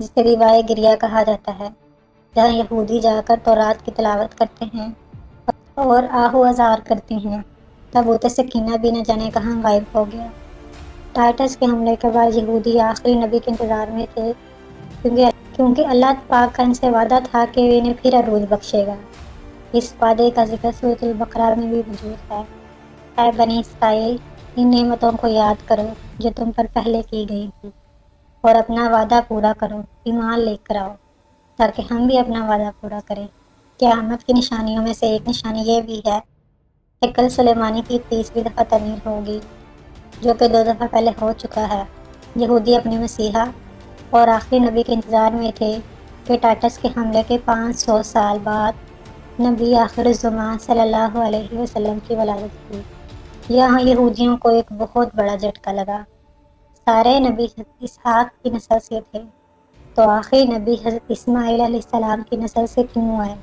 جسے دیوار گریہ کہا جاتا ہے، جہاں یہودی جا کر تورات کی تلاوت کرتے ہیں اور آہ و ازار کرتے ہیں۔ تابوت سکینہ بھی نہ جانے کہاں غائب ہو گیا۔ ٹائٹس کے حملے کے بعد یہودی آخری نبی کے انتظار میں تھے، کیونکہ اللہ پاک کا ان سے وعدہ تھا کہ وہ انہیں پھر عروج بخشے گا۔ اس وعدے کا ذکر سورۃ البقرہ میں بھی موجود ہے۔ اے بنی اسرائیل، ان نعمتوں کو یاد کرو جو تم پر پہلے کی گئی ہیں، اور اپنا وعدہ پورا کرو، ایمان لے کر آؤ تاکہ ہم بھی اپنا وعدہ پورا کریں۔ قیامت کی نشانیوں میں سے ایک نشانی یہ بھی ہے، ہیکل سلیمانی کی 30ویں دفعہ تعمیر ہوگی، جو کہ 2 دفعہ پہلے ہو چکا ہے۔ یہودی اپنے مسیحا اور آخری نبی کے انتظار میں تھے کہ ٹائٹس کے حملے کے 500 سال بعد نبی آخر الزمان صلی اللہ علیہ وسلم کی ولادت ہوئی۔ یہاں یہودیوں کو ایک بہت بڑا جھٹکا لگا۔ سارے نبی حضرت اسحاق کی نسل سے تھے، تو آخری نبی حضرت اسماعیل علیہ السلام کی نسل سے کیوں آئے؟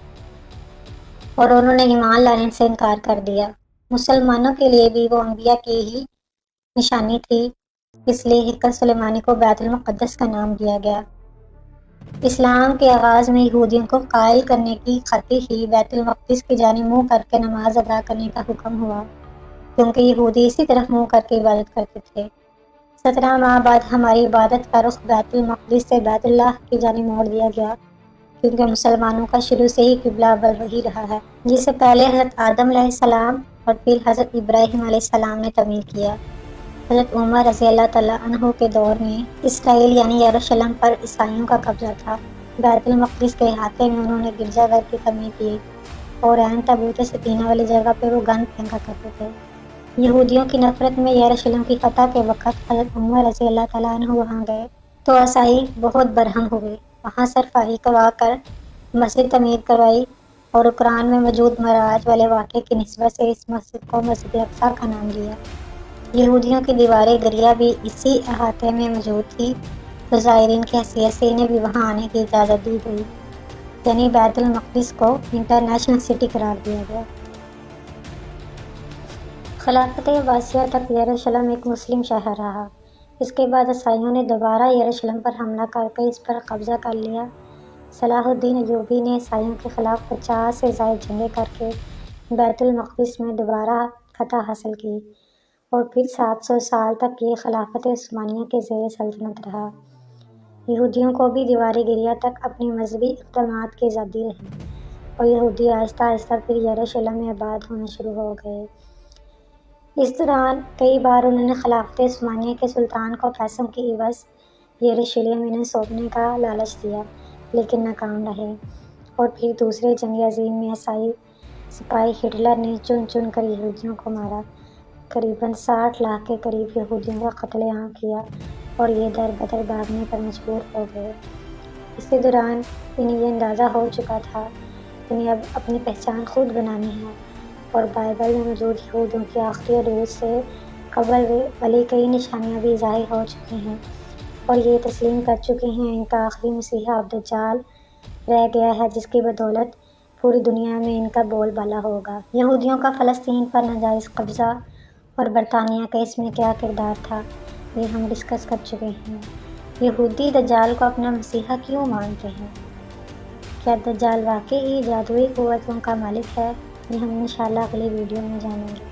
اور انہوں نے ایمان لانے سے انکار کر دیا۔ مسلمانوں کے لیے بھی وہ انبیاء کی ہی نشانی تھی، اس لیے ہیکل سلیمانی کو بیت المقدس کا نام دیا گیا۔ اسلام کے آغاز میں یہودیوں کو قائل کرنے کی خاطر ہی بیت المقدس کی جانب منہ کر کے نماز ادا کرنے کا حکم ہوا، کیونکہ یہودی اسی طرف منہ کر کے عبادت کرتے تھے۔ 17 ماہ بعد ہماری عبادت کا رخ بیت المقدس سے بیت اللہ کی جانب موڑ دیا گیا، کیونکہ مسلمانوں کا شروع سے ہی قبلہ اول وہی رہا ہے، جسے پہلے حضرت آدم علیہ السلام اور پھر حضرت ابراہیم علیہ السلام نے تعمیر کیا۔ حضرت عمر رضی اللہ تعالیٰ عنہ کے دور میں اسرائیل یعنی یروشلم پر عیسائیوں کا قبضہ تھا۔ بیت المقدس کے احاطے میں انہوں نے گرجا گھر کی تعمیر کی اور عین تابوت سکینہ والی جگہ پہ وہ گند پھینکا کرتے تھے۔ یہودیوں کی نفرت میں یروشلم کی فتح کے وقت حضرت عمر رضی اللہ تعالیٰ عنہ وہاں گئے تو عیسائی بہت برہم ہوئے، وہاں سرفراہی کروا کر مسجد تعمیر کروائی، اور قرآن میں موجود معراج والے واقعے کی نسبت سے اس مسجد کو مسجد اقصیٰ کا نام دیا۔ یہودیوں کی دیوار گریہ بھی اسی احاطے میں موجود تھی، تو زائرین کی حیثیت سے انہیں بھی وہاں آنے کی اجازت دی گئی، یعنی بیت المقدس کو انٹرنیشنل سٹی قرار دیا گیا۔ خلافت عباسیہ تک یروشلم ایک مسلم شہر رہا۔ اس کے بعد عیسائیوں نے دوبارہ یروشلم پر حملہ کر کے اس پر قبضہ کر لیا۔ صلاح الدین ایوبی نے عیسائیوں کے خلاف 50 سے زائد جنگیں کر کے بیت المقدس میں دوبارہ فتح حاصل کی، اور پھر 700 سال تک یہ خلافت عثمانیہ کے زیر سلطنت رہا۔ یہودیوں کو بھی دیوار گریہ تک اپنی مذہبی اقدامات کی آزادی رہی، اور یہودی آہستہ آہستہ پھر یروشلم میں آباد ہونا شروع ہو گئے۔ اس دوران کئی بار انہوں نے خلافت عثمانیہ کے سلطان کو پیسوں کی عوض یروشلم انہیں سونپنے کا لالچ دیا، لیکن ناکام رہے۔ اور پھر دوسرے جنگ عظیم میں عیسائی سپاہی ہٹلر نے چن چن کر یہودیوں کو مارا، قریباً 60 لاکھ کے قریب یہودیوں کا قتل عام کیا، اور یہ در بدر بھاگنے پر مجبور ہو گئے۔ اسی دوران انہیں یہ اندازہ ہو چکا تھا کہ انہیں اب اپنی پہچان خود بنانی ہے، اور بائبل میں موجود یہودیوں کی آخری عروج سے قبل والی کئی نشانیاں بھی ظاہر ہو چکی ہیں، اور یہ تسلیم کر چکے ہیں ان کا آخری مسیحا اب دجال رہ گیا ہے، جس کی بدولت پوری دنیا میں ان کا بول بالا ہوگا۔ یہودیوں کا فلسطین پر ناجائز قبضہ اور برطانیہ کا اس میں کیا کردار تھا، یہ ہم ڈسکس کر چکے ہیں۔ یہودی دجال کو اپنا مسیحا کیوں مانتے ہیں؟ کیا دجال واقعی جادوئی قوتوں کا مالک ہے؟ یہ ہم انشاءاللہ اگلی ویڈیو میں جانیں گے۔